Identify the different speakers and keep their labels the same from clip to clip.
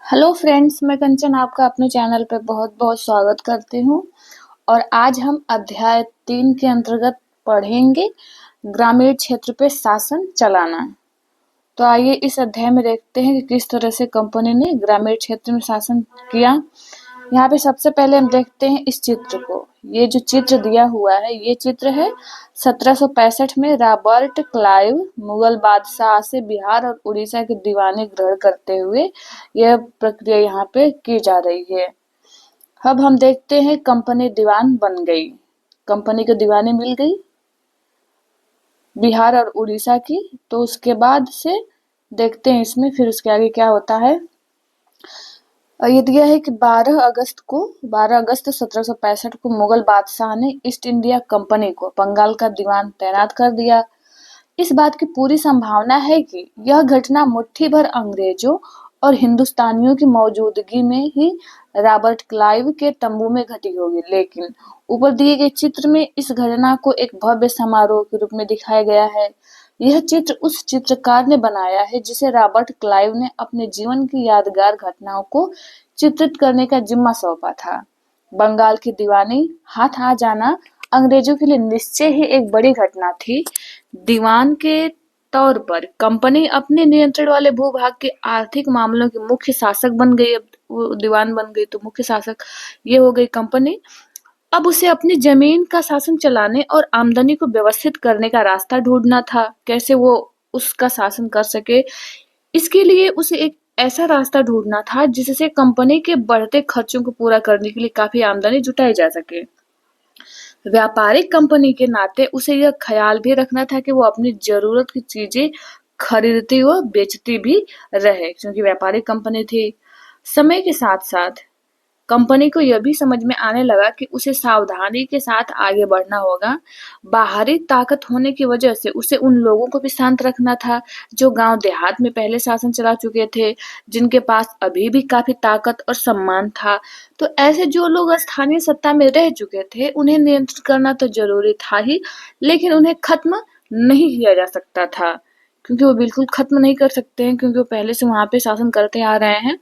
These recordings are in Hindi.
Speaker 1: हेलो फ्रेंड्स, मैं कंचन आपका अपने चैनल पे बहुत बहुत स्वागत करती हूँ। और आज हम अध्याय 3 के अंतर्गत पढ़ेंगे ग्रामीण क्षेत्र पे शासन चलाना। तो आइए इस अध्याय में देखते हैं कि किस तरह से कंपनी ने ग्रामीण क्षेत्र में शासन किया। यहाँ पे सबसे पहले हम देखते हैं इस चित्र को। ये जो चित्र दिया हुआ है ये चित्र है 1765 में रॉबर्ट क्लाइव मुगल बादशाह से बिहार और उड़ीसा के दीवाने ग्रहण करते हुए यह प्रक्रिया यहाँ पे की जा रही है। अब हम देखते हैं कंपनी दीवान बन गई, कंपनी को दीवानी मिल गई बिहार और उड़ीसा की। तो उसके बाद से देखते हैं इसमें फिर उसके आगे क्या होता है। ये दिया है कि 12 अगस्त 1765 को मुगल बादशाह ने ईस्ट इंडिया कंपनी को बंगाल का दीवान तैनात कर दिया। इस बात की पूरी संभावना है कि यह घटना मुट्ठी भर अंग्रेजों और हिंदुस्तानियों की मौजूदगी में ही रॉबर्ट क्लाइव के तंबू में घटी होगी, लेकिन ऊपर दिए गए चित्र में इस घटना को एक भव्य समारोह के रूप में दिखाया गया है। यह चित्र उस चित्रकार ने बनाया है जिसे रॉबर्ट क्लाइव ने अपने जीवन की यादगार घटनाओं को चित्रित करने का जिम्मा सौंपा था। बंगाल की दीवानी हाथ आ जाना अंग्रेजों के लिए निश्चय ही एक बड़ी घटना थी। दीवान के तौर पर कंपनी अपने नियंत्रण वाले भूभाग के आर्थिक मामलों की मुख्य शासक बन गई। अब वो दीवान बन गई तो मुख्य शासक ये हो गई कंपनी। अब उसे अपनी जमीन का शासन चलाने और आमदनी को व्यवस्थित करने का रास्ता ढूंढना था। कैसे वो उसका शासन कर सके, इसके लिए उसे एक ऐसा रास्ता ढूंढना था जिससे कंपनी के बढ़ते खर्चों को पूरा करने के लिए काफी आमदनी जुटाई जा सके। व्यापारिक कंपनी के नाते उसे यह ख्याल भी रखना था कि वो अपनी जरूरत की चीजें खरीदती व बेचती भी रहे, क्योंकि व्यापारिक कंपनी थी। समय के साथ साथ कंपनी को यह भी समझ में आने लगा कि उसे सावधानी के साथ आगे बढ़ना होगा। बाहरी ताकत होने की वजह से उसे उन लोगों को भी शांत रखना था जो गांव देहात में पहले शासन चला चुके थे, जिनके पास अभी भी काफी ताकत और सम्मान था। तो ऐसे जो लोग स्थानीय सत्ता में रह चुके थे उन्हें नियंत्रित करना तो जरूरी था ही, लेकिन उन्हें खत्म नहीं किया जा सकता था, क्योंकि वो बिल्कुल खत्म नहीं कर सकते हैं क्योंकि वो पहले से वहां पे शासन करते आ रहे हैं।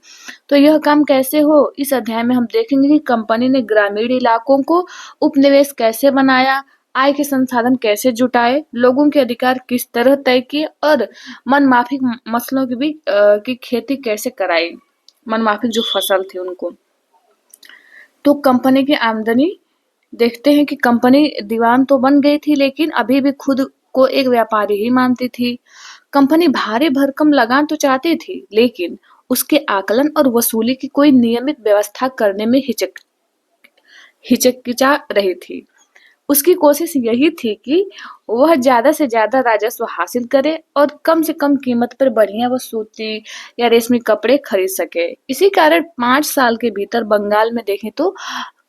Speaker 1: तो यह काम कैसे हो, इस अध्याय में हम देखेंगे कि कंपनी ने ग्रामीण इलाकों को उपनिवेश कैसे बनाया, आय के संसाधन कैसे जुटाए, लोगों के अधिकार किस तरह तय किए और मनमाफिक मसलों की भी की खेती कैसे कराई, मनमाफिक जो फसल थी उनको। तो कंपनी की आमदनी देखते हैं कि कंपनी दीवान तो बन गई थी लेकिन अभी भी खुद को एक व्यापारी ही मानती थी। कंपनी भारी भरकम लगान तो चाहती थी, लेकिन उसके आकलन और वसूली की कोई नियमित व्यवस्था करने में हिचकिचा रही थी। उसकी कोशिश यही थी कि वह ज्यादा से ज्यादा राजस्व हासिल करे और कम से कम कीमत पर बढ़िया व सूती या रेशमी कपड़े खरीद सके। इसी कारण 5 साल के भीतर बंगाल में देखें तो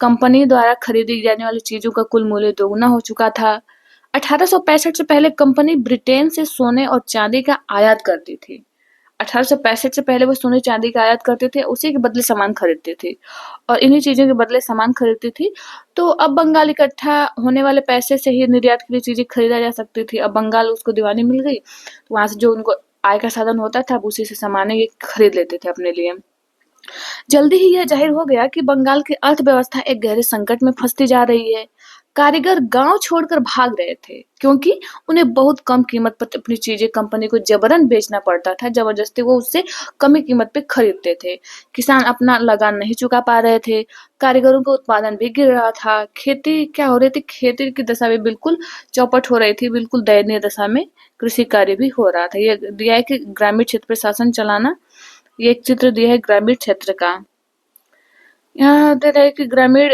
Speaker 1: कंपनी द्वारा खरीदी जाने वाली चीजों का कुल मूल्य दोगुना हो चुका था। 1865 से पहले कंपनी ब्रिटेन से सोने और चांदी का आयात करती थी। 1865 से पहले वो सोने चांदी का आयात करते थे, उसी के बदले सामान खरीदते थे और इन्हीं चीजों के बदले सामान खरीदती थी। तो अब बंगाल इकट्ठा होने वाले पैसे से ही निर्यात के लिए चीजें खरीदा जा सकती थी। अब बंगाल उसको दीवानी मिल गई तो वहां से जो उनको आय का साधन होता था उसी से सामान ये खरीद लेते थे अपने लिए। जल्दी ही यह जाहिर हो गया कि बंगाल की अर्थव्यवस्था एक गहरे संकट में फंसती जा रही है। कारीगर गांव छोड़कर भाग रहे थे क्योंकि उन्हें बहुत कम कीमत पर अपनी चीजें कंपनी को जबरन बेचना पड़ता था। जबरदस्ती वो उससे कम कीमत पे खरीदते थे। किसान अपना लगान नहीं चुका पा रहे थे, कारीगरों का उत्पादन भी गिर रहा था। खेती क्या हो रही थी, खेती की दशा भी बिल्कुल चौपट हो रही थी, बिल्कुल दयनीय दशा में कृषि कार्य भी हो रहा था। यह दिया है कि ग्रामीण क्षेत्र पर शासन चलाना, ये एक चित्र दिया है ग्रामीण क्षेत्र का। यहाँ दे रहे कि ग्रामीण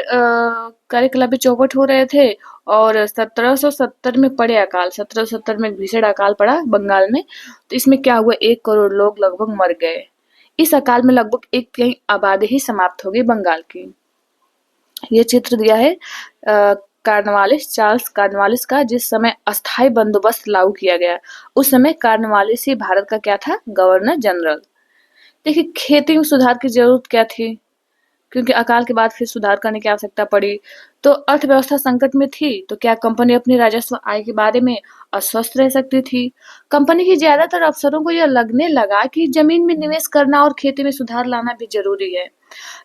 Speaker 1: कार्यकलाप भी चौपट हो रहे थे और 1770 में पड़े अकाल, 1770 में एक भीषण अकाल पड़ा बंगाल में। तो इसमें क्या हुआ, 1 करोड़ लोग लगभग मर गए। इस अकाल में लगभग एक तिहाई आबादी ही समाप्त हो गई बंगाल की। ये चित्र दिया है चार्ल्स कार्नवालिस का, जिस समय अस्थायी बंदोबस्त लागू किया गया। उस समय कार्नवालिस ही भारत का क्या था, गवर्नर जनरल। देखिए खेती में सुधार की जरूरत क्या थी, क्योंकि अकाल के बाद फिर सुधार करने की आवश्यकता पड़ी। तो अर्थव्यवस्था संकट में थी, तो क्या कंपनी अपनी राजस्व आय के बारे में अस्वस्थ रह सकती थी? कंपनी के ज्यादातर अफसरों को यह लगने लगा कि जमीन में निवेश करना और खेती में सुधार लाना भी जरूरी है।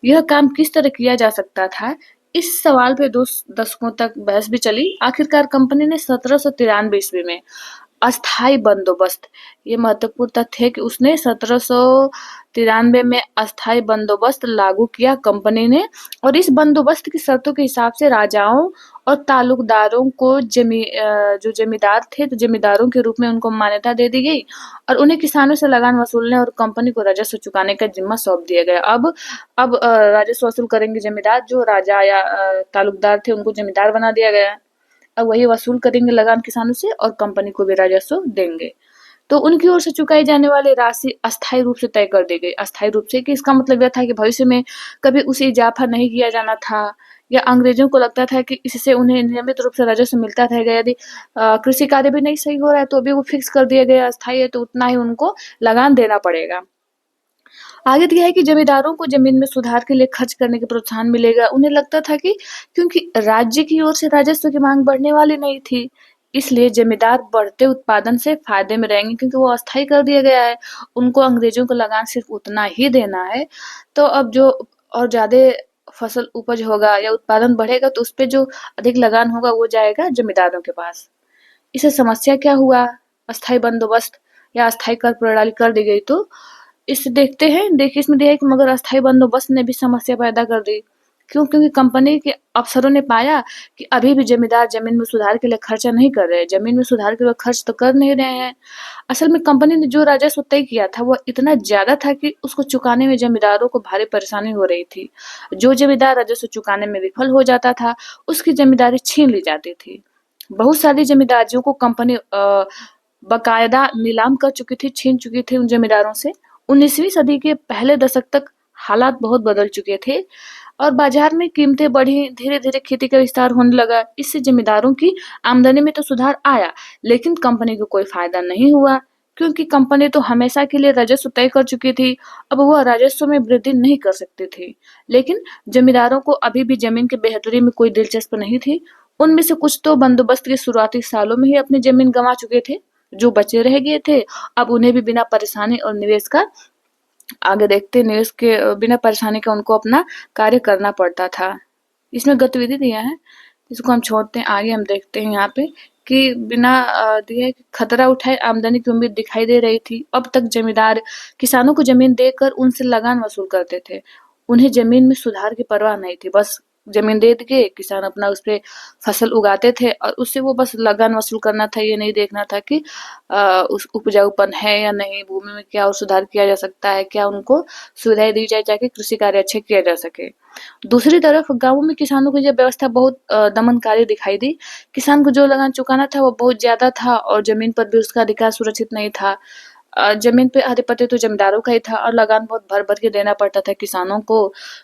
Speaker 1: यह काम किस तरह किया जा सकता था? इस सवाल पे 2 दशकों तक बहस भी चली। आखिरकार कंपनी ने 1793 ईस्वी में अस्थाई बंदोबस्त, ये महत्वपूर्ण तथ्य है कि उसने 1793 में अस्थाई बंदोबस्त लागू किया कंपनी ने, और इस बंदोबस्त की शर्तों के हिसाब से राजाओं और तालुकदारों को जो जमींदार थे, तो जमींदारों के रूप में उनको मान्यता दे दी गई और उन्हें किसानों से लगान वसूलने और कंपनी को राजस्व चुकाने का जिम्मा सौंप दिया गया। अब राजस्व वसूल करेंगे जमींदार, जो राजा या तालुकदार थे उनको जमींदार बना दिया गया। अब वही वसूल करेंगे लगान किसानों से और कंपनी को भी राजस्व देंगे। तो उनकी ओर से चुकाई जाने वाली राशि अस्थायी रूप से तय कर दी गई। अस्थायी रूप से कि इसका मतलब यह था कि भविष्य में कभी उसे इजाफा नहीं किया जाना था, या अंग्रेजों को लगता था कि इससे उन्हें नियमित रूप से राजस्व मिलता रहेगा। यदि कृषि कार्य भी नहीं सही हो रहा है तो अभी वो फिक्स कर दिया गया अस्थायी है, तो उतना ही उनको लगान देना पड़ेगा। आगे दिया है कि जमींदारों को जमीन में सुधार के लिए खर्च करने के प्रोत्साहन मिलेगा। उन्हें लगता था कि क्योंकि राज्य की ओर से राजस्व की मांग बढ़ने वाली नहीं थी, इसलिए जमींदार बढ़ते उत्पादन से फायदे में रहेंगे, क्योंकि वो अस्थायी कर दिया गया है। उनको अंग्रेजों को लगान सिर्फ उतना ही देना है। तो अब जो और ज्यादा फसल उपज होगा या उत्पादन बढ़ेगा, तो उस पे जो अधिक लगान होगा वो जाएगा जमींदारों के पास। इससे समस्या क्या हुआ? अस्थायी बंदोबस्त या अस्थायी कर प्रणाली कर दी गई, तो इसे देखते हैं। देखिए इसमें दिया है कि मगर अस्थायी बंदोबस्त ने भी समस्या पैदा कर दी। क्यों? क्योंकि कंपनी के अफसरों ने पाया कि अभी भी जमींदार जमीन में सुधार के लिए खर्चा नहीं कर रहे हैं। जमीन में सुधार के लिए खर्च तो कर नहीं रहे हैं। असल में कंपनी ने जो राजस्व तय किया था वह इतना ज्यादा था कि उसको चुकाने में जमींदारों को भारी परेशानी हो रही थी। जो जमींदार राजस्व चुकाने में विफल हो जाता था, उसकी जमींदारी छीन ली जाती थी। बहुत सारी जमींदारियों को कंपनी बकायदा नीलाम कर चुकी थी, छीन चुकी थी उन जमींदारों से। 19वीं सदी के पहले दशक तक हालात बहुत बदल चुके थे और बाजार में कीमतें बढ़ी, धीरे-धीरे खेती का विस्तार होने लगा। इससे जमींदारों की आमदनी में तो सुधार आया, लेकिन कंपनी को कोई फायदा नहीं हुआ, क्योंकि कंपनी तो हमेशा के लिए राजस्व तय कर चुकी थी। अब वह राजस्व में वृद्धि नहीं कर सकती थी। लेकिन जमींदारों को अभी भी जमीन की बेहतरी में कोई दिलचस्प नहीं थी। उनमें से कुछ तो बंदोबस्त के शुरुआती सालों में ही अपनी जमीन गंवा चुके थे। जो बचे रह गए थे, अब उन्हें भी बिना परेशानी और निवेश का आगे देखते निवेश के बिना परेशानी के उनको अपना कार्य करना पड़ता था। इसमें गतिविधि दिया है, इसको हम छोड़ते हैं। आगे हम देखते हैं यहाँ पे कि बिना दिए खतरा उठाए आमदनी की उम्मीद दिखाई दे रही थी। अब तक जमींदार किसानों को जमीन देकर उनसे लगान वसूल करते थे। उन्हें जमीन में सुधार की परवाह नहीं थी। बस जमीन दे के किसान अपना उस पे फसल उगाते थे और उससे वो बस लगान वसूल करना था। ये नहीं देखना था कि उस उपजाऊपन है या नहीं, भूमि में क्या और सुधार किया जा सकता है, क्या उनको सुविधाएं दी जाए ताकि कृषि कार्य अच्छे किया जा सके। दूसरी तरफ गाँवों में किसानों की यह व्यवस्था बहुत दमनकारी दिखाई दी। किसान को जो लगान चुकाना था वो बहुत ज्यादा था और जमीन पर भी उसका अधिकार सुरक्षित नहीं था। जमीन पे आधिपत्य तो जमींदारों का ही था और लगान बहुत भर-भर के देना पड़ता था किसानों को।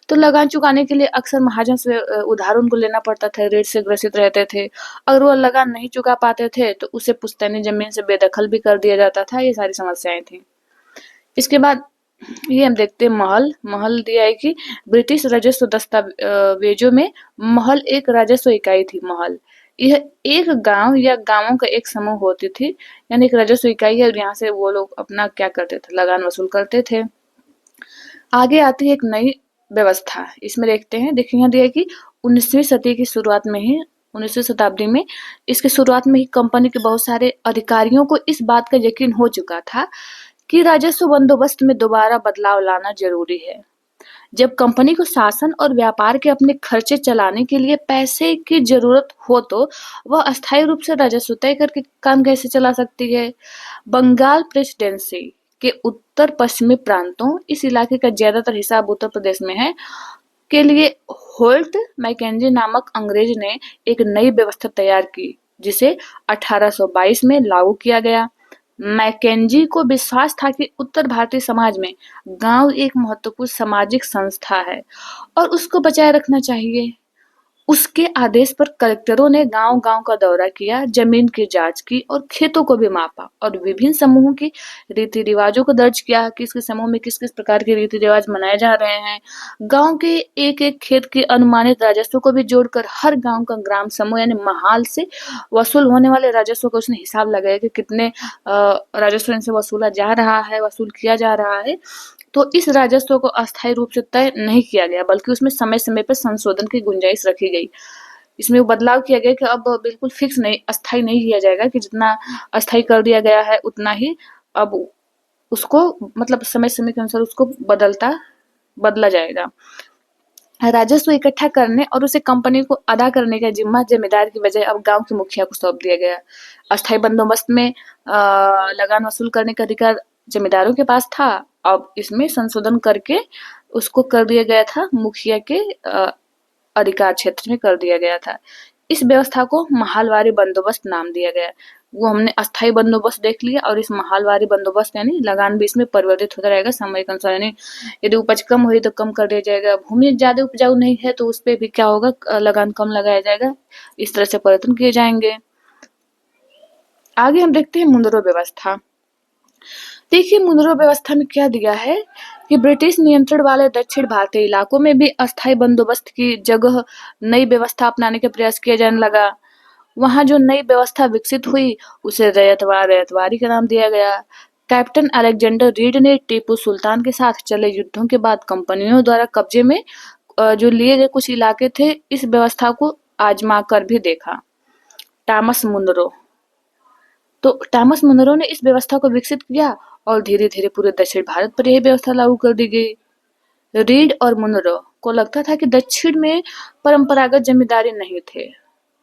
Speaker 1: तो लगान चुकाने के लिए अक्सर महाजन से उधार उनको लेना पड़ता था, ऋण से ग्रसित रहते थे। अगर वो लगान नहीं चुका पाते थे तो उसे पुश्तैनी जमीन से बेदखल भी कर दिया जाता था। ये सारी समस्याएं थी। इसके बाद ये हम देखते हैं महल। महल दिया है कि ब्रिटिश राजस्व दस्तावेजों में महल एक राजस्व इकाई थी। महल यह एक गांव या गांवों का एक समूह होती थी, यानी एक राजस्व इकाई है और यहाँ से वो लोग अपना क्या करते थे, लगान वसूल करते थे। आगे आती है एक नई व्यवस्था। इसमें देखते हैं, देखिए यहाँ दिया है कि 19वीं सदी की शुरुआत में ही 19वीं शताब्दी में इसके शुरुआत में ही कंपनी के बहुत सारे अधिकारियों को इस बात का यकीन हो चुका था कि राजस्व बंदोबस्त में दोबारा बदलाव लाना जरूरी है। जब कंपनी को शासन और व्यापार के अपने खर्चे चलाने के लिए पैसे की जरूरत हो तो वह अस्थायी रूप से राजस्व तय करके काम कैसे चला सकती है। बंगाल प्रेसिडेंसी के उत्तर पश्चिमी प्रांतों, इस इलाके का ज्यादातर हिस्सा अब उत्तर प्रदेश में है, के लिए होल्ट मैकेंजी नामक अंग्रेज ने एक नई व्यवस्था तैयार की, जिसे 1822 में लागू किया गया। मैकेंजी को विश्वास था कि उत्तर भारतीय समाज में गांव एक महत्वपूर्ण सामाजिक संस्था है और उसको बचाए रखना चाहिए। उसके आदेश पर कलेक्टरों ने गांव-गांव का दौरा किया, जमीन की जांच की और खेतों को भी मापा और विभिन्न समूहों की रीति रिवाजों को दर्ज किया, किस-किस समूह में किस-किस प्रकार के रीति रिवाज मनाए जा रहे हैं। गांव के एक-एक खेत के अनुमानित राजस्व को भी जोड़कर हर गांव का ग्राम समूह यानी महाल से वसूल होने वाले राजस्व का उसने हिसाब लगाया कि कितने राजस्व इनसे वसूला जा रहा है, वसूल किया जा रहा है। तो इस राजस्व को अस्थायी रूप से तय नहीं किया गया, बल्कि उसमें समय-समय पर संशोधन की गुंजाइश रखी गई। इसमें वो बदलाव किया गया कि अब बिल्कुल फिक्स नहीं, अस्थायी नहीं किया जाएगा कि जितना अस्थायी कर दिया गया है उतना ही अब उसको मतलब समय-समय के अनुसार उसको बदला जाएगा। राजस्व इकट्ठा करने और उसे कंपनी को अदा करने का जिम्मा जमींदार की बजाय अब गांव के मुखिया को सौंप दिया गया। अस्थायी बंदोबस्त में लगान वसूल करने का अधिकार जमींदारों के पास था। अब इसमें संशोधन करके उसको कर दिया गया था, मुखिया के अधिकार क्षेत्र में कर दिया गया था। इस व्यवस्था को महालवारी बंदोबस्त नाम दिया गया। वो हमने अस्थायी बंदोबस्त देख लिया और इस महालवारी बंदोबस्त यानी लगान भी इसमें परिवर्तित होता रहेगा समय के अनुसार, यानी यदि उपज कम हुई तो कम कर दिया जाएगा, भूमि ज्यादा उपजाऊ नहीं है तो उस पे भी क्या होगा, लगान कम लगाया जाएगा। इस तरह से परिवर्तन किए जाएंगे। आगे हम देखते हैं मुद्रा व्यवस्था। देखिए मुद्रा व्यवस्था में क्या दिया है कि ब्रिटिश नियंत्रण वाले दक्षिण भारतीय इलाकों में भी अस्थायी बंदोबस्त की जगह नई व्यवस्था अपनाने का प्रयास किया जाने लगा। वहां जो नई व्यवस्था विकसित हुई उसे रैयतवारी का नाम दिया गया। कैप्टन अलेक्जेंडर रीड ने टीपू सुल्तान के साथ चले युद्धों के बाद कंपनियों द्वारा कब्जे में जो लिए गए कुछ इलाके थे, इस व्यवस्था को आजमा कर भी देखा। टॉमस मुनरो ने इस व्यवस्था को विकसित किया और धीरे धीरे पूरे दक्षिण भारत पर यह व्यवस्था लागू कर दी गई। रीड और मुनरो को लगता था कि दक्षिण में परंपरागत जमींदारी नहीं थे,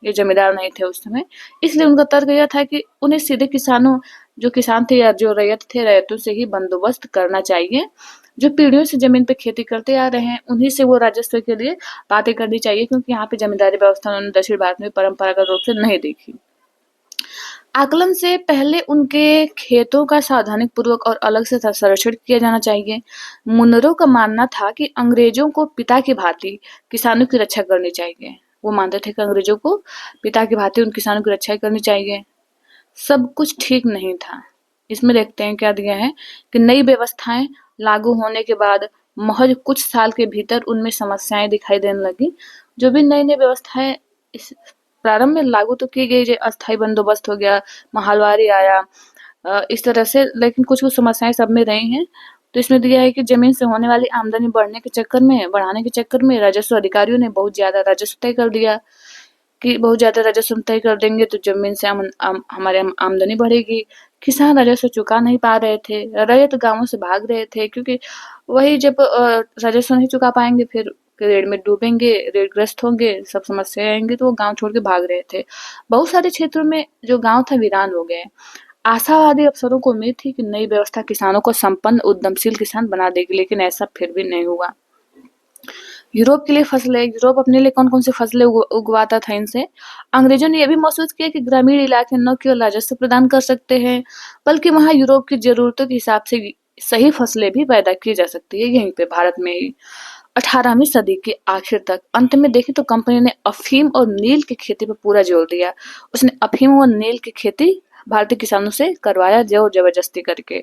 Speaker 1: ये जमींदार नहीं थे उस समय, इसलिए उनका तर्क यह था कि उन्हें सीधे जो किसान थे या जो रैयत थे, रैयतों से ही बंदोबस्त करना चाहिए। जो पीढ़ियों से जमीन पे खेती करते आ रहे हैं उन्हीं से वो राजस्व के लिए बातें करनी चाहिए, क्योंकि यहाँ पे जमींदारी व्यवस्था उन्होंने दक्षिण भारत में परंपरागत रूप से नहीं देखी। आकलन से पहले उनके खेतों का सावधानी पूर्वक और अलग से संरक्षण किया जाना चाहिए। मुनरो का मानना था कि अंग्रेजों को पिता की भांति किसानों की रक्षा करनी चाहिए। वो मानते थे कि अंग्रेजों को पिता की भांति उन किसानों की रक्षा करनी चाहिए। सब कुछ ठीक नहीं था। इसमें देखते हैं क्या दिया है कि नई व्यवस्थाएं लागू होने के बाद महज कुछ साल के भीतर उनमें समस्याएं दिखाई देने लगी। जो भी नई नई व्यवस्थाएं इस प्रारंभ में लागू तो की गई, जो अस्थायी बंदोबस्त हो गया, महालवारी आया, इस तरह से, लेकिन कुछ कुछ समस्याएं सब में रही हैं। तो इसमें दिया है कि जमीन से होने वाली आमदनी बढ़ाने के चक्कर में राजस्व अधिकारियों ने बहुत ज्यादा राजस्व तय कर दिया कि बहुत ज्यादा राजस्व तय कर देंगे तो जमीन से हमारे आमदनी बढ़ेगी। किसान राजस्व चुका नहीं पा रहे थे, रैयत गांवों से भाग रहे थे, क्योंकि वही जब राजस्व नहीं चुका पाएंगे फिर ऋण में डूबेंगे, ऋणग्रस्त होंगे, सब समस्याएं आएंगी, तो वो गांव छोड़ के भाग रहे थे। बहुत सारे क्षेत्रों में जो गांव था वीरान हो गए। आशावादी अफसरों को उम्मीद थी कि नई व्यवस्था किसानों को संपन्न उद्यमशील किसान बना देगी, लेकिन ऐसा फिर भी नहीं हुआ। यूरोप के लिए फसलें, यूरोप अपने लिए कौन कौन सी फसलें उगवाता था इनसे। अंग्रेजों ने यह भी महसूस किया कि ग्रामीण इलाके न केवल राजस्व प्रदान कर सकते हैं, बल्कि वहां यूरोप की जरूरतों के हिसाब से सही फसलें भी पैदा की जा सकती है, यहीं पे भारत में ही। 18वीं सदी के आखिर तक अंत में देखें तो कंपनी ने अफीम और नील की खेती पर पूरा जोर दिया। उसने अफीम और नील की खेती भारतीय किसानों से करवाया, जोर जबरदस्ती करके।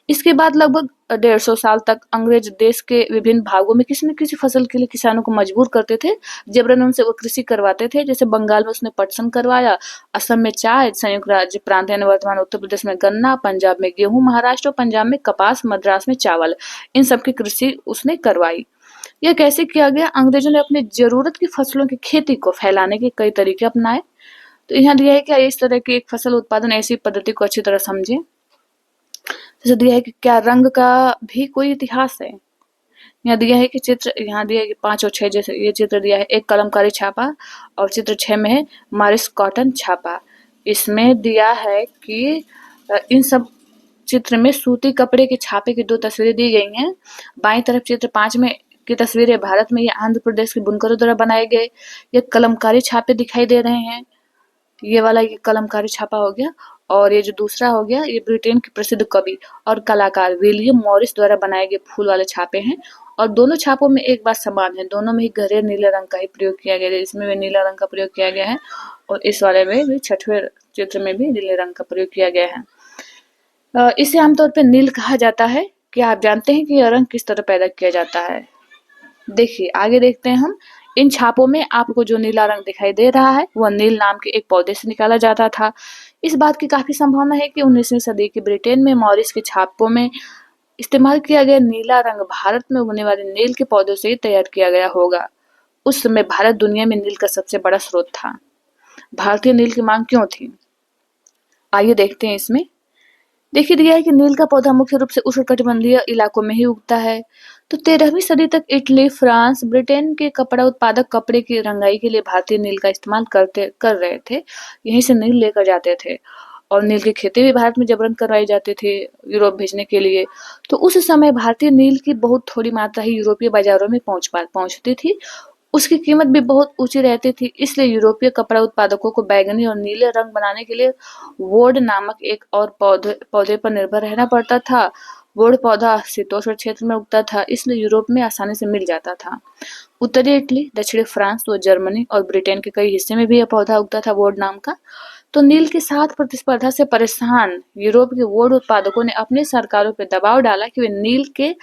Speaker 1: इसके बाद लगभग 150 साल तक अंग्रेज देश के विभिन्न भागों में किसी न किसी फसल के लिए किसानों को मजबूर करते थे, जबरन उनसे वो कृषि करवाते थे। जैसे बंगाल में उसने पटसन करवाया, असम में चाय, संयुक्त राज्य प्रांत यानी वर्तमान उत्तर प्रदेश में गन्ना, पंजाब में गेहूं, महाराष्ट्र और पंजाब में कपास, मद्रास में चावल, इन सब की कृषि उसने करवाई। यह कैसे किया गया? अंग्रेजों ने अपनी जरूरत की फसलों की खेती को फैलाने के कई तरीके अपनाए। तो यहाँ दिया है कि इस तरह की एक फसल उत्पादन ऐसी पद्धति को अच्छी तरह समझें। जैसे दिया है कि क्या रंग का भी कोई इतिहास है। यहाँ दिया है कि चित्र, यहाँ दिया है कि 5 और 6, जैसे ये चित्र दिया है, एक कलमकारी छापा और चित्र 6 में है मारिस कॉटन छापा। इसमें दिया है कि इन सब चित्र में सूती कपड़े के छापे की 2 तस्वीरें दी गई हैं। बाईं तरफ चित्र 5 में की तस्वीरें भारत में या आंध्र प्रदेश के बुनकरों द्वारा बनाए गए ये कलमकारी छापे दिखाई दे रहे हैं। ये वाला ये कलमकारी छापा हो गया, और ये जो दूसरा हो गया ये ब्रिटेन के प्रसिद्ध कवि और कलाकार विलियम मॉरिस द्वारा बनाए गए फूल वाले छापे हैं। और दोनों छापों में एक बात समान है, दोनों में ही गहरे नीले रंग का ही प्रयोग किया गया है। इसमें भी नीला रंग का प्रयोग किया गया है और इस वाले में भी, छठवें चित्र में भी नीले रंग का प्रयोग किया गया है। इसे आमतौर पर नील कहा जाता है। क्या आप जानते हैं कि यह रंग किस तरह पैदा किया जाता है? देखिए, आगे देखते हैं हम। इन छापों में आपको जो नीला रंग दिखाई दे रहा है वह नील नाम के एक पौधे से निकाला जाता था। इस बात की काफी संभावना है कि 19वीं सदी के ब्रिटेन में मॉरिस के छापों में इस्तेमाल किया गया नीला रंग भारत में उगने वाले नील के पौधों से ही तैयार किया गया होगा। उस समय भारत दुनिया में नील का सबसे बड़ा स्रोत था। भारतीय नील की मांग क्यों थी? आइए देखते हैं इसमें। देखिए दिया है कि नील का पौधा मुख्य रूप से उष्णकटिबंधीय इलाकों में ही उगता है। तो 13वीं सदी तक इटली, फ्रांस, ब्रिटेन के कपड़ा उत्पादक कपड़े की रंगाई के लिए भारतीय नील का इस्तेमाल कर रहे थे। यहीं से नील लेकर जाते थे और नील की खेती भी भारत में जबरन करवाई जाती थी यूरोप भेजने के लिए। तो उस समय भारतीय नील की बहुत थोड़ी मात्रा ही यूरोपीय बाजारों में पहुंचती थी। उसकी कीमत भी बहुत ऊंची रहती थी, इसलिए यूरोपीय कपड़ा उत्पादकों को बैंगनी और नीले रंग बनाने के लिए वोड नामक एक और पौधे पर निर्भर रहना पड़ता था। वोड पौधा शीतोष्ण क्षेत्र में उगता था, इसलिए यूरोप में आसानी से मिल जाता था। उत्तरी इटली, दक्षिणी फ्रांस व जर्मनी और ब्रिटेन के कई हिस्से में भी यह पौधा उगता था, वोड नाम का। तो नील के साथ प्रतिस्पर्धा से परेशान यूरोप के वोड उत्पादकों ने अपनी सरकारों पर दबाव डाला कि वे नील के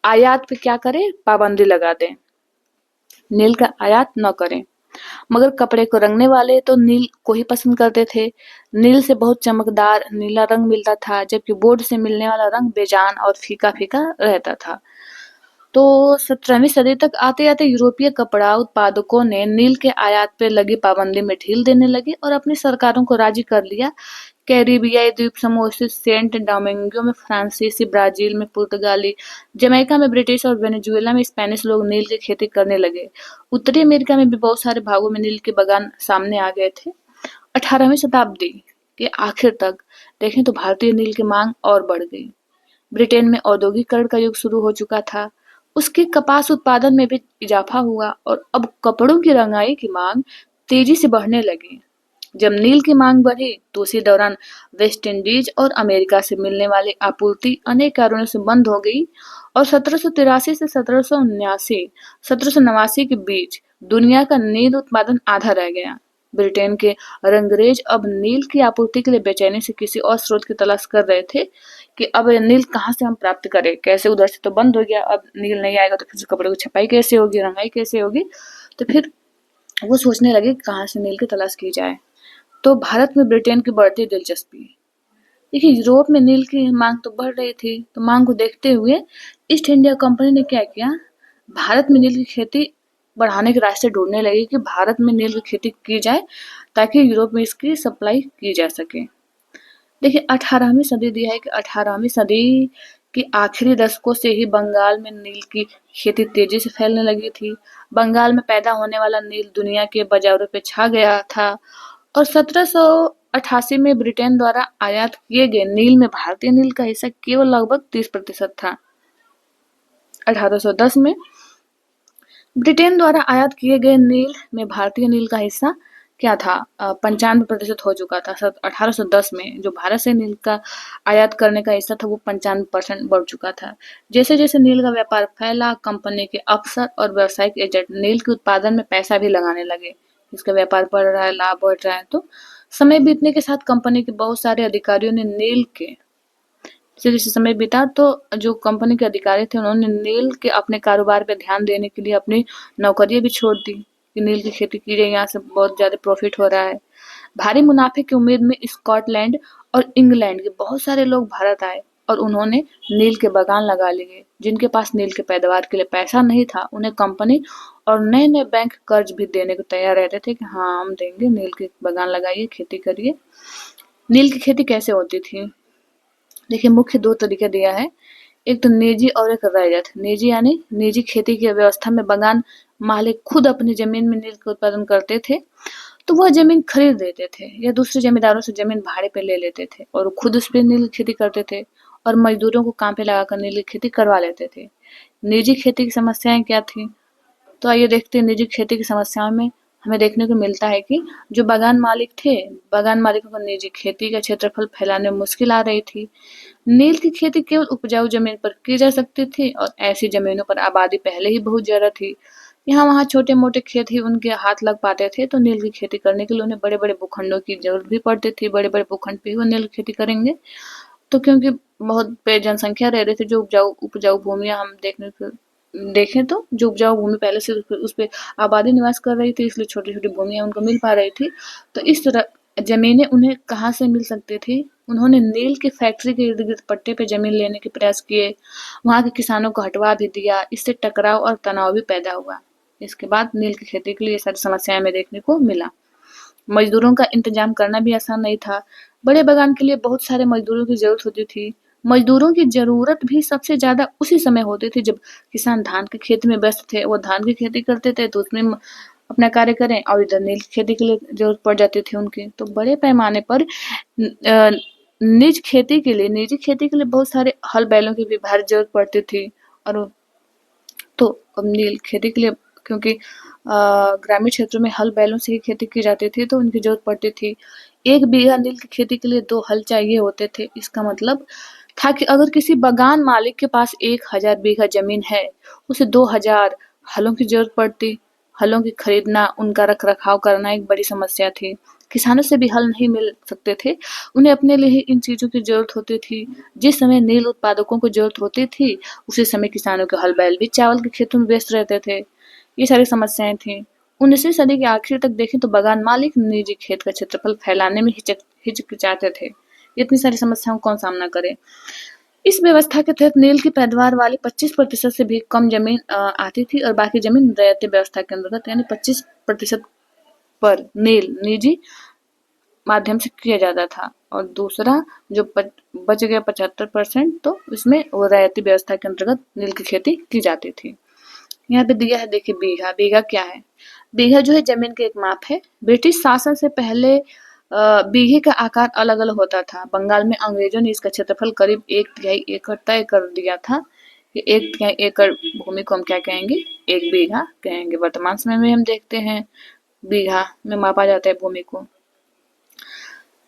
Speaker 1: आयात पे क्या करें, पाबंदी लगा दें, नील का आयात न करें। मगर कपड़े को रंगने वाले तो नील को ही पसंद करते थे। नील से बहुत चमकदार नीला रंग मिलता था, जबकि बोर्ड से मिलने वाला रंग बेजान और फीका फीका रहता था। तो 17वीं सदी तक आते आते यूरोपीय कपड़ा उत्पादकों ने नील के आयात पर लगी पाबंदी में ढील देने लगे और अपनी सरकारों को राजी कर लिया। कैरिबियाई द्वीप समूह स्थित सेंट डोमिंगो में फ्रांसीसी, ब्राजील में पुर्तगाली, जमैका में ब्रिटिश और वेनेजुएला में स्पेनिश लोग नील की खेती करने लगे। उत्तरी अमेरिका में भी बहुत सारे भागों में नील के बागान सामने आ गए थे। 18वीं शताब्दी के आखिर तक देखें तो भारतीय नील की मांग और बढ़ गई। ब्रिटेन में औद्योगिकरण का युग शुरू हो चुका था। उसके कपास उत्पादन में भी इजाफा हुआ और अब कपड़ों की रंगाई की मांग तेजी से बढ़ने लगी। जब नील की मांग बढ़ी तो उसी दौरान वेस्ट इंडीज और अमेरिका से मिलने वाली आपूर्ति अनेक कारणों से बंद हो गई और 1783 से 1789 के बीच दुनिया का नील उत्पादन आधा रह गया। ब्रिटेन के रंगरेज अब नील की आपूर्ति के लिए बेचैनी से किसी और स्रोत की तलाश कर रहे थे कि अब नील कहाँ से हम प्राप्त करें, कैसे, उधर से तो बंद हो गया, अब नील नहीं आएगा तो फिर कपड़े की छपाई कैसे होगी, रंगाई कैसे होगी। तो फिर वो सोचने लगे कहाँ से नील की तलाश की जाए। तो भारत में ब्रिटेन की बढ़ती दिलचस्पी। देखिए यूरोप में नील की मांग तो बढ़ रही थी, तो मांग को देखते हुए ईस्ट इंडिया कंपनी ने क्या किया, भारत में नील की खेती बढ़ाने के रास्ते ढूंढने लगी कि भारत में नील की खेती की जाए ताकि यूरोप में इसकी सप्लाई की जा सके। देखिए 18वीं सदी दिया है कि 18वीं सदी के आखिरी दशकों से ही बंगाल में नील की खेती तेजी से फैलने लगी थी। बंगाल में पैदा होने वाला नील दुनिया के बाजारों पे छा गया था और 1788 में ब्रिटेन द्वारा आयात किए गए नील में भारतीय नील का हिस्सा केवल लगभग 30% था। 1810 में ब्रिटेन द्वारा आयात किए गए नील में भारतीय नील का हिस्सा क्या था, 95% हो चुका था। 1810 में जो भारत से नील का आयात करने का हिस्सा था वो 95% बढ़ चुका था। जैसे जैसे नील का व्यापार फैला, कंपनी के अफसर और व्यावसायिक एजेंट नील के उत्पादन में पैसा भी लगाने लगे। इसका व्यापार बढ़ रहा है, लाभ बढ़ रहा है। तो समय बीतने के साथ कंपनी के बहुत सारे अधिकारियों ने नील के जैसे समय बीता तो जो कंपनी के अधिकारी थे उन्होंने नील के अपने कारोबार पे ध्यान देने के लिए अपनी नौकरियां भी छोड़ दी कि नील की खेती की जाए, यहाँ से बहुत ज्यादा प्रॉफिट हो रहा है। भारी मुनाफे की उम्मीद में स्कॉटलैंड और इंग्लैंड के बहुत सारे लोग भारत आए और उन्होंने नील के बागान लगा लिए। जिनके पास नील के पैदावार के लिए पैसा नहीं था उन्हें कंपनी और नए नए बैंक कर्ज भी देने को तैयार रहते थे कि हाँ हम देंगे, नील के बागान लगाइए, खेती करिए। नील की खेती कैसे होती थी, देखिए मुख्य दो तरीके दिया है, एक तो निजी और एक रैयत। निजी यानी निजी खेती की व्यवस्था में बागान मालिक खुद अपनी जमीन में नील का उत्पादन करते थे, तो वह जमीन खरीद लेते थे या दूसरे जमींदारों से जमीन भाड़े पे ले लेते थे और खुद उस पर नील की खेती करते थे और मजदूरों को काम पे लगाकर नील की खेती करवा लेते थे। निजी खेती की समस्याएं क्या थी, तो आइए देखते हैं निजी खेती की समस्याओं में हमें देखने को मिलता है कि जो बागान मालिक थे, बागान मालिकों को निजी खेती का क्षेत्रफल फैलाने में मुश्किल आ रही थी। नील की खेती केवल उपजाऊ जमीन पर की जा सकती थी और ऐसी जमीनों पर आबादी पहले ही बहुत ज्यादा थी। यहाँ वहाँ छोटे मोटे खेत ही उनके हाथ लग पाते थे, तो नील की खेती करने के लिए उन्हें बड़े बड़े भूखंडों की जरूरत भी पड़ती थी। बड़े बड़े भूखंड पे ही वो नील की खेती करेंगे। तो क्योंकि बहुत पे जनसंख्या रह रही थी, जो उपजाऊ उपजाऊ भूमियां हम देखने को देखें तो जो उपजाऊ भूमि पहले से उस पे आबादी निवास कर रही थी, इसलिए छोटी छोटी भूमियां उनको मिल पा रही थी। तो इस तरह जमीनें उन्हें कहाँ से मिल सकती थी? उन्होंने नील की फैक्ट्री के इर्द गिर्द पट्टे पे जमीन लेने के प्रयास किए। वहां के किसानों को हटवा भी दिया। इससे टकराव और तनाव भी पैदा हुआ। इसके बाद नील की खेती के लिए ये सारी समस्याएं हमें देखने को मिला। मजदूरों का इंतजाम करना भी आसान नहीं था। बड़े बागान के लिए बहुत सारे मजदूरों की जरूरत होती थी। मजदूरों की जरूरत भी सबसे ज्यादा उसी समय होती थी जब किसान धान के खेत में व्यस्त थे। वो धान की खेती करते थे तो उसमें अपना कार्य करें, और इधर नील की खेती के लिए जरूरत पड़ जाती थी उनकी। तो बड़े पैमाने पर निजी खेती के लिए बहुत सारे हल बैलों की भी भारी जरूरत पड़ती थी। और तो अब नील खेती के लिए, क्योंकि ग्रामीण क्षेत्रों में हल बैलों से ही खेती की जाती थी, तो उनकी जरूरत पड़ती थी। 1 बीघा नील की खेती के लिए 2 हल चाहिए होते थे। इसका मतलब था कि अगर किसी बागान मालिक के पास 1000 बीघा जमीन है, उसे 2000 हलों की जरूरत पड़ती। हलों की खरीदना, उनका रख रखाव करना एक बड़ी समस्या थी। किसानों से भी हल नहीं मिल सकते थे। उन्हें अपने लिए ही इन चीजों की जरूरत होती थी। जिस समय नील उत्पादकों को जरूरत होती थी, उसी समय किसानों के हल बैल भी चावल के खेतों में व्यस्त रहते थे। ये सारी समस्याएं थी। 19वीं सदी के आखिर तक देखें तो बागान मालिक निजी खेत का क्षेत्रफल फैलाने में हिचकिचाते थे। इतनी सारी समस्याओं का कौन सामना करे? इस व्यवस्था के तहत नील की पैदावार वाली 25% से भी कम जमीन आती थी, और बाकी जमीन रैयती व्यवस्था के अंतर्गत यानी 25% पर नील निजी माध्यम से किया जाता था। और दूसरा जो बच गया 75%, तो इसमें वो रैयती व्यवस्था के अंतर्गत नील की खेती की जाती थी। यहाँ पे दिया है, देखिए बीघा। बीघा क्या है? बीघा जो है जमीन का एक माप है। ब्रिटिश शासन से पहले बीघे का आकार अलग अलग होता था। बंगाल में अंग्रेजों ने इसका क्षेत्रफल करीब 1/3 एकड़ तय कर दिया था। ये 1/3 एकड़ भूमि को हम क्या कहेंगे? 1 बीघा कहेंगे। वर्तमान समय में हम देखते हैं बीघा में मापा जाता है भूमि को।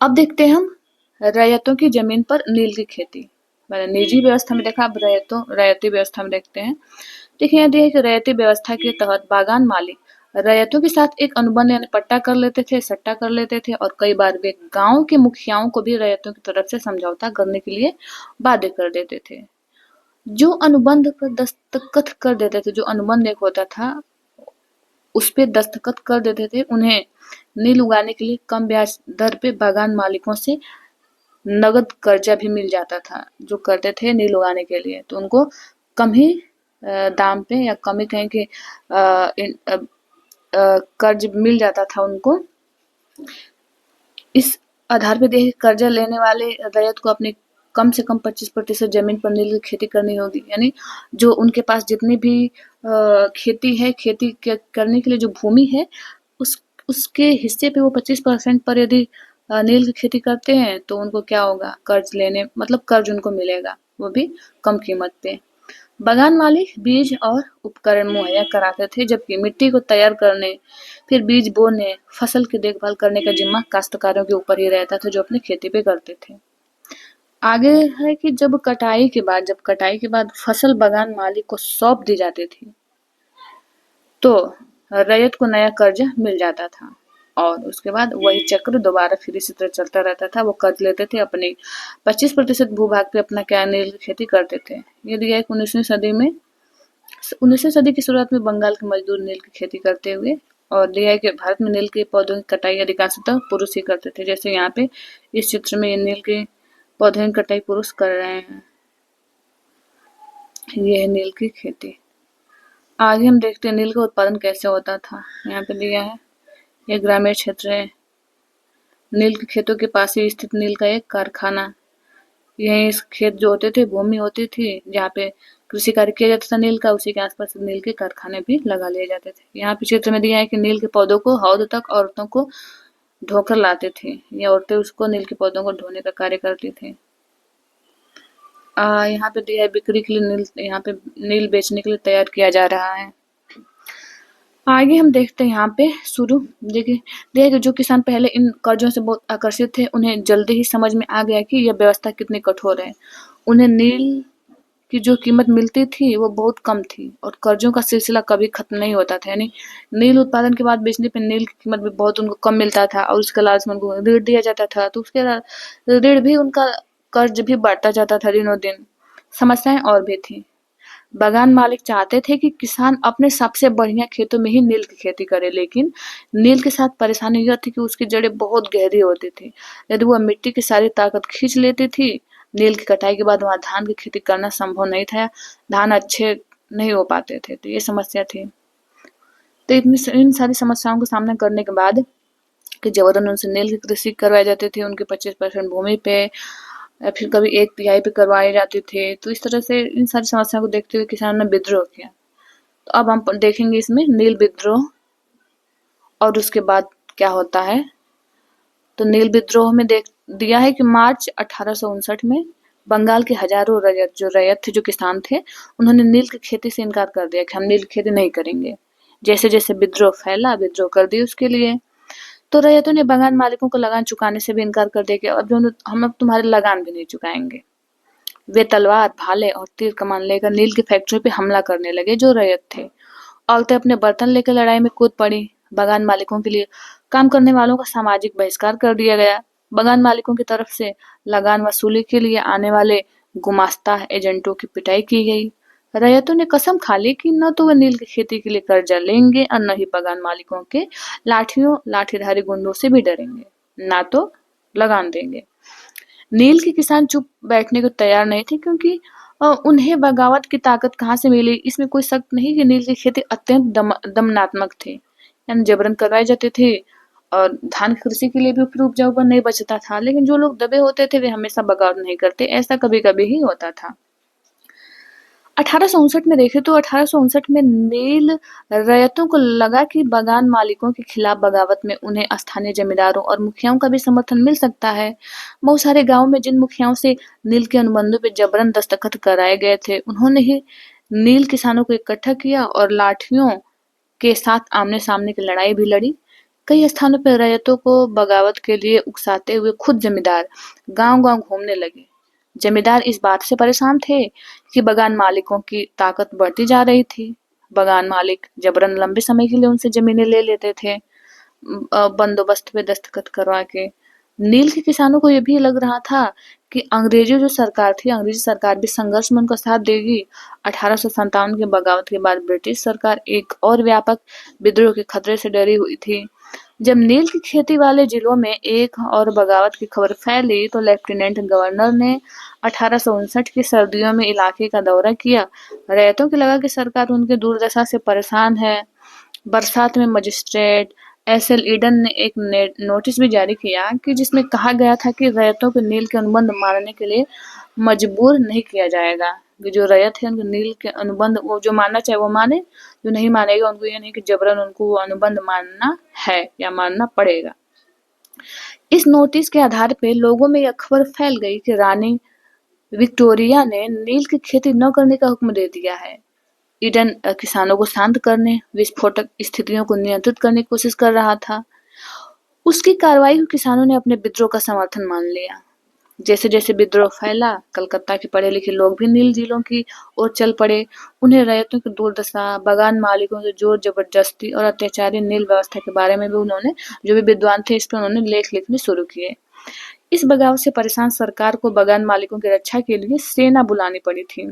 Speaker 1: अब देखते हैं हम रैयतों की जमीन पर नील की खेती। मैंने निजी व्यवस्था में देखा, अब रैयती व्यवस्था में देखते हैं। देखिए यहाँ दिया है कि रैयती व्यवस्था के तहत बागान मालिक रैयतों के साथ एक अनुबंध यानी पट्टा कर लेते थे, सट्टा कर लेते थे, और कई बार वे गांव के मुखियाओं को भी रैयतों की तरफ से समझौता करने के लिए बाध्य कर देते थे। जो अनुबंध पर दस्तखत कर देते थे, जो अनुबंध एक होता था उस पे दस्तखत कर देते थे, उन्हें नील उगाने के लिए कम ब्याज दर पे बागान मालिकों से नगद कर्जा भी मिल जाता था। जो करते थे नील उगाने के लिए, तो उनको कम ही दाम पे या कम ही कहें कि कर्ज मिल जाता था उनको। इस आधार पे देखिए कर्जा लेने वाले रैयत को अपनी कम से कम 25% जमीन पर नील की खेती करनी होगी। यानी जो उनके पास जितनी भी खेती है, खेती करने के लिए जो भूमि है, उसके हिस्से पे वो 25% पर यदि नील की खेती करते हैं, तो उनको क्या होगा? कर्ज लेने मतलब कर्ज उनको मिलेगा, वो भी कम कीमत पे। बागान मालिक बीज और उपकरण मुहैया कराते थे, जबकि मिट्टी को तैयार करने, फिर बीज बोने, फसल की देखभाल करने का जिम्मा काश्तकारों के ऊपर ही रहता था, जो अपनी खेती पे करते थे। आगे है कि जब कटाई के बाद फसल बागान मालिक को सौंप दी जाती थी, तो रैयत को नया कर्ज मिल जाता था। और उसके बाद वही चक्र दोबारा फिर इसी तरह चलता रहता था। वो कर्ज लेते थे, अपने 25% भूभाग पे अपना क्या नील की खेती करते थे। ये दिया है 19वीं सदी की शुरुआत में बंगाल के मजदूर नील की खेती करते हुए, और दिया है कि भारत में नील के पौधों की कटाई अधिकांशतः पुरुष ही करते थे। जैसे यहाँ पे इस चित्र में ये नील के पौधों की कटाई पुरुष कर रहे हैं। ये है नील की खेती। आगे हम देखते हैं नील का उत्पादन कैसे होता था। यहाँ पे दिया है, ये ग्रामीण क्षेत्र है। नील के खेतों के पास ही स्थित नील का एक कारखाना। यही इस खेत जो होते थे, भूमि होती थी जहाँ पे कृषि कार्य किया जाता था नील का, उसी के आसपास नील के कारखाने भी लगा लिए जाते थे। यहाँ पे चित्र में दिया है कि नील के पौधों को हौद तक औरतों को ढोकर लाते थे। ये औरतें उसको नील के पौधों को ढोने का कार्य करती थी। यहाँ पे दिया है बिक्री के लिए नील, यहाँ पे नील बेचने के लिए तैयार किया जा रहा है। आगे हम देखते हैं यहाँ पे शुरू देखिए जो किसान पहले इन कर्जों से बहुत आकर्षित थे, उन्हें जल्दी ही समझ में आ गया कि यह व्यवस्था कितनी कठोर है। उन्हें नील की जो कीमत मिलती थी वो बहुत कम थी और कर्जों का सिलसिला कभी खत्म नहीं होता था। यानी नील उत्पादन के बाद बेचने पे नील की कीमत भी बहुत उनको कम मिलता था और उसके लालच में उनको ऋण दिया जाता था, तो उसके ऋण भी उनका कर्ज भी बढ़ता जाता था दिनों दिन। समस्याएं और भी थी। बागान मालिक चाहते थे कि किसान अपने सबसे बढ़िया खेतों में ही नील की खेती करे, लेकिन नील के साथ परेशानी यह थी कि उसकी जड़ें बहुत गहरी होती थी। यदि वह मिट्टी की सारी ताकत खींच लेती थी, नील की कटाई के बाद वहां धान की खेती करना संभव नहीं था। धान अच्छे नहीं हो पाते थे, तो ये समस्या थी। तो इन सारी समस्याओं का सामना करने के बाद कि जबरन उनसे नील की कृषि करवाई जाती थी उनके 25% भूमि पे, या फिर कभी 1/3 पे करवाए जाते थे। तो इस तरह से इन सारी समस्याओं को देखते हुए किसानों ने विद्रोह किया। तो अब हम देखेंगे इसमें नील विद्रोह और उसके बाद क्या होता है। तो नील विद्रोह में देख दिया है कि मार्च 1859 में बंगाल के हजारों रैयत थे, जो किसान थे, उन्होंने नील की खेती से इनकार कर दिया कि हम नील की खेती नहीं करेंगे। जैसे जैसे विद्रोह फैला, विद्रोह कर दिए उसके लिए। तो रैयतों ने बंगाल मालिकों को लगान चुकाने से भी इनकार कर दिया कि अब जो हम अब तुम्हारे लगान भी नहीं चुकाएंगे। वे तलवार, भाले और तीर कमान लेकर नील की फैक्ट्री पे हमला करने लगे। जो रैयत थे, औरतें अपने बर्तन लेकर लड़ाई में कूद पड़ी। बगान मालिकों के लिए काम करने वालों का सामाजिक बहिष्कार कर दिया गया। बगान मालिकों की तरफ से लगान वसूली के लिए आने वाले गुमास्ता एजेंटों की पिटाई की गई। रैयतों ने कसम खा ली कि न तो वे नील की खेती के लिए कर्जा लेंगे और न ही बगान मालिकों के लाठीधारी गुंडों से भी डरेंगे, ना तो लगान देंगे। नील के किसान चुप बैठने को तैयार नहीं थे, क्योंकि उन्हें बगावत की ताकत कहाँ से मिली, इसमें कोई शक नहीं कि नील की खेती अत्यंत दमनात्मक थी। यानी जबरन करवाई जाती थी और धान की कृषि के लिए भी फिर उपजाऊपन नहीं बचता था। लेकिन जो लोग दबे होते थे वे हमेशा बगावत नहीं करते, ऐसा कभी कभी ही होता था। 1859 में देखें तो 1859 में नील रैयतों को लगा कि बागान मालिकों के खिलाफ बगावत में उन्हें स्थानीय जमींदारों और मुखियाओं का भी समर्थन मिल सकता है। बहुत सारे गांवों में जिन मुखियाओं से नील के अनुबंधों पर जबरन दस्तखत कराए गए थे, उन्होंने ही नील किसानों को इकट्ठा किया और लाठियों के साथ आमने सामने की लड़ाई भी लड़ी। कई स्थानों पर रैयतों को बगावत के लिए उकसाते हुए खुद जमींदार गांव गांव घूमने लगे। जमींदार इस बात से परेशान थे कि बगान मालिकों की ताकत बढ़ती जा रही थी। बगान मालिक जबरन लंबे समय के लिए उनसे जमीनें ले लेते थे, बंदोबस्त पे दस्तखत करवा के। नील के किसानों को यह भी लग रहा था कि अंग्रेजी जो सरकार थी, अंग्रेजी सरकार भी संघर्ष में उनका साथ देगी। 1857 के बगावत के बाद ब्रिटिश सरकार एक और व्यापक विद्रोह के खतरे से डरी हुई थी। जब नील की खेती वाले जिलों में एक और बगावत की खबर फैली, तो लेफ्टिनेंट गवर्नर ने 1859 की सर्दियों में इलाके का दौरा किया। रैयतों को लगा कि सरकार उनकी दुर्दशा से परेशान है। बरसात में मजिस्ट्रेट एसएल ईडन ने एक नोटिस भी जारी किया कि जिसमें कहा गया था कि रैयतों को नील के अनुबंध मानने के लिए मजबूर नहीं किया जाएगा। कि जो रैयत है उनको नील के अनुबंध वो जो मानना चाहे वो माने, जो नहीं मानेगा उनको ये नहीं कि जबरन उनको वो अनुबंध मानना है या मानना पड़ेगा। इस नोटिस के आधार पे लोगों में यह खबर फैल गई कि रानी विक्टोरिया ने नील की खेती न करने का हुक्म दे दिया है। ईडन किसानों को शांत करने, विस्फोटक स्थितियों को नियंत्रित करने की कोशिश कर रहा था। उसकी कार्रवाई को किसानों ने अपने विद्रोह का समर्थन मान लिया। जैसे जैसे विद्रोह फैला, कलकत्ता के पढ़े लिखे लोग भी नील जिलों की ओर चल पड़े। उन्हें रैयतों की दुर्दशा, बगान मालिकों की जोर जबरदस्ती और अत्याचारी नील व्यवस्था के बारे में भी उन्होंने, जो भी विद्वान थे, इस पर उन्होंने लेख लिखने शुरू किए। इस बगावत से परेशान सरकार को बगान मालिकों की रक्षा के लिए सेना बुलानी पड़ी थी।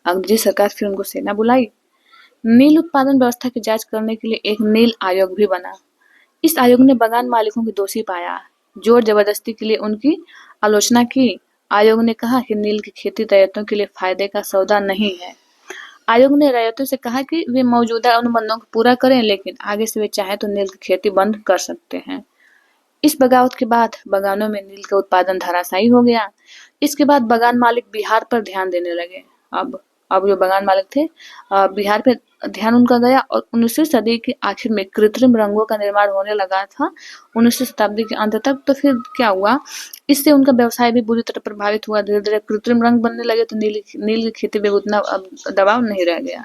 Speaker 1: अंग्रेजी सरकार फिर उनको सेना बुलाई। नील उत्पादन व्यवस्था की जांच करने के लिए एक नील आयोग भी बना। इस आयोग ने बगान मालिकों को दोषी पाया, जोर जबरदस्ती के लिए उनकी आलोचना की। आयोग ने कहा कि नील की खेती रैयतों के लिए फायदे का सौदा नहीं है। आयोग ने रैयतों से कहा कि वे मौजूदा अनुबंधों को पूरा करें, लेकिन आगे से वे चाहे तो नील की खेती बंद कर सकते हैं। इस बगावत के बाद बगानों में नील का उत्पादन धराशायी हो गया। इसके बाद बगान मालिक बिहार पर ध्यान देने लगे। अब जो बगान मालिक थे, बिहार पे ध्यान उनका गया और 19वीं सदी की आखिर में कृत्रिम रंगों का निर्माण होने लगा था 19वीं शताब्दी के अंत तक। तो फिर क्या हुआ, इससे उनका व्यवसाय भी बुरी तरह प्रभावित हुआ। धीरे धीरे कृत्रिम रंग बनने लगे तो नील की खेती पे उतना अब दबाव नहीं रह गया।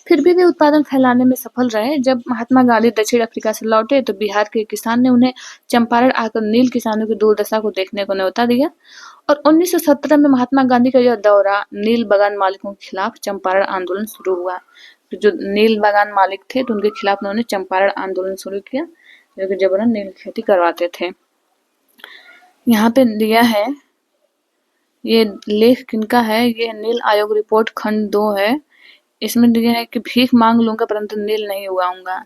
Speaker 1: फिर भी वे उत्पादन फैलाने में सफल रहे। जब महात्मा गांधी दक्षिण अफ्रीका से लौटे तो बिहार के किसान ने उन्हें चंपारण आकर नील किसानों की दुर्दशा को देखने को न्योता दिया और 1917 में महात्मा गांधी का यह दौरा नील बागान मालिकों के खिलाफ चंपारण आंदोलन शुरू हुआ। तो जो नील बागान मालिक थे तो उनके खिलाफ उन्होंने चंपारण आंदोलन शुरू किया, जो कि जबरन नील खेती करवाते थे। यहाँ पे दिया है, ये लेख किनका है, ये नील आयोग रिपोर्ट खंड 2 है। इसमें दिया है कि भीख मांग लूंगा परंतु नील नहीं उगाऊंगा।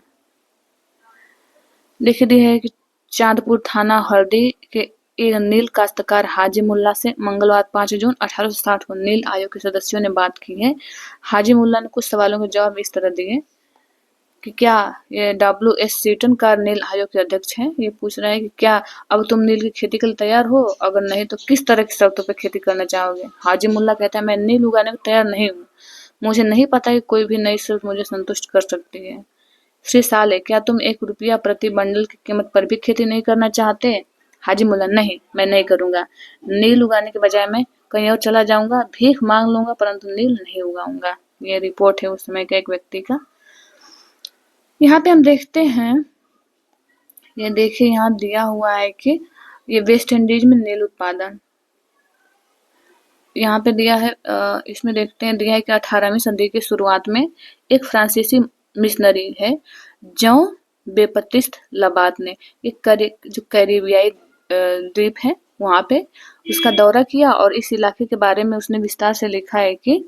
Speaker 1: लिख दिया है कि चांदपुर थाना हरदी के एक नील काश्तकार हाजी मुल्ला से मंगलवार 5 जून 1860 को नील आयोग के सदस्यों ने बात की है। हाजी मुल्ला ने कुछ सवालों के जवाब इस तरह दिए कि क्या ये W.S. सीटन का नील आयोग के अध्यक्ष हैं। ये पूछ रहा है कि क्या अब तुम नील की खेती के लिए तैयार हो, अगर नहीं तो किस तरह की शर्तों पर खेती करना चाहोगे। हाजी मुल्ला कहता है मैं नील उगाने को तैयार नहीं हूँ, मुझे नहीं पता कि कोई भी नई शर्त मुझे संतुष्ट कर सकती है। श्री साले, क्या तुम 1 रुपया प्रति बंडल की कीमत पर भी खेती नहीं करना चाहते। हाजी मुल्ला, नहीं, मैं नहीं करूंगा। नील उगाने के बजाय मैं कहीं और चला जाऊंगा, भीख मांग लूंगा परंतु नील नहीं उगाऊंगा। ये रिपोर्ट है उस समय का एक व्यक्ति का। यहाँ पे हम देखते हैं, ये देखिए यहाँ दिया हुआ है कि ये वेस्ट इंडीज में नील उत्पादन यहाँ पे दिया है। इसमें देखते हैं, दिया है कि 18वीं सदी की शुरुआत में एक फ्रांसीसी मिशनरी है जॉन बेपतिस्त लबात ने जो कैरिबियाई द्वीप है वहाँ पे उसका दौरा किया और इस इलाके के बारे में उसने विस्तार से लिखा है कि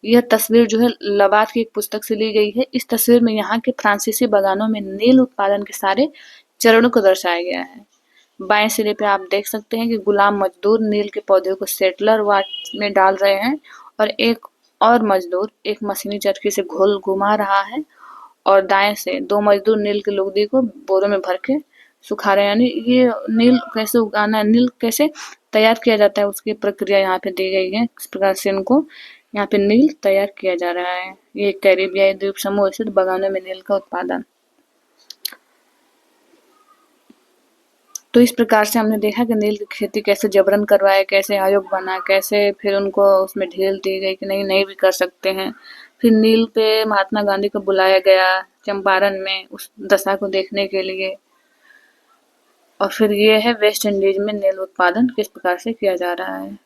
Speaker 1: यह तस्वीर जो है लबात की एक पुस्तक से ली गई है। इस तस्वीर में यहाँ के फ्रांसीसी बागानों में नील उत्पादन के सारे चरणों को दर्शाया गया है। बाएं सिरे पे आप देख सकते हैं कि गुलाम मजदूर नील के पौधे को सेटलर वाट में डाल रहे हैं और एक और मजदूर एक मशीनी चरखी से घोल घुमा रहा है और दाएं से 2 मजदूर नील की लुगदी को बोरों में भर के सुखा रहे हैं। यानी ये नील कैसे उगाना है, नील कैसे तैयार किया जाता है, उसकी प्रक्रिया यहाँ पे दी गई है। इस प्रकार से इनको यहाँ पे नील तैयार किया जा रहा है। ये कैरिबियाई द्वीप समूह स्थित बागानों में नील का उत्पादन। तो इस प्रकार से हमने देखा कि नील की खेती कैसे जबरन करवाए, कैसे आयोग बना, कैसे फिर उनको उसमें ढील दी गई कि नहीं भी कर सकते हैं। फिर नील पे महात्मा गांधी को बुलाया गया चंपारण में उस दशा को देखने के लिए। और फिर ये है वेस्ट इंडीज में नील उत्पादन किस प्रकार से किया जा रहा है।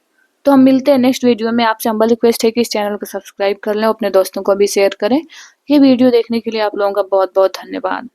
Speaker 1: तो हम मिलते हैं नेक्स्ट वीडियो में। आपसे हम्बल रिक्वेस्ट है कि इस चैनल को सब्सक्राइब कर लें, अपने दोस्तों को भी शेयर करें। ये वीडियो देखने के लिए आप लोगों का बहुत बहुत धन्यवाद।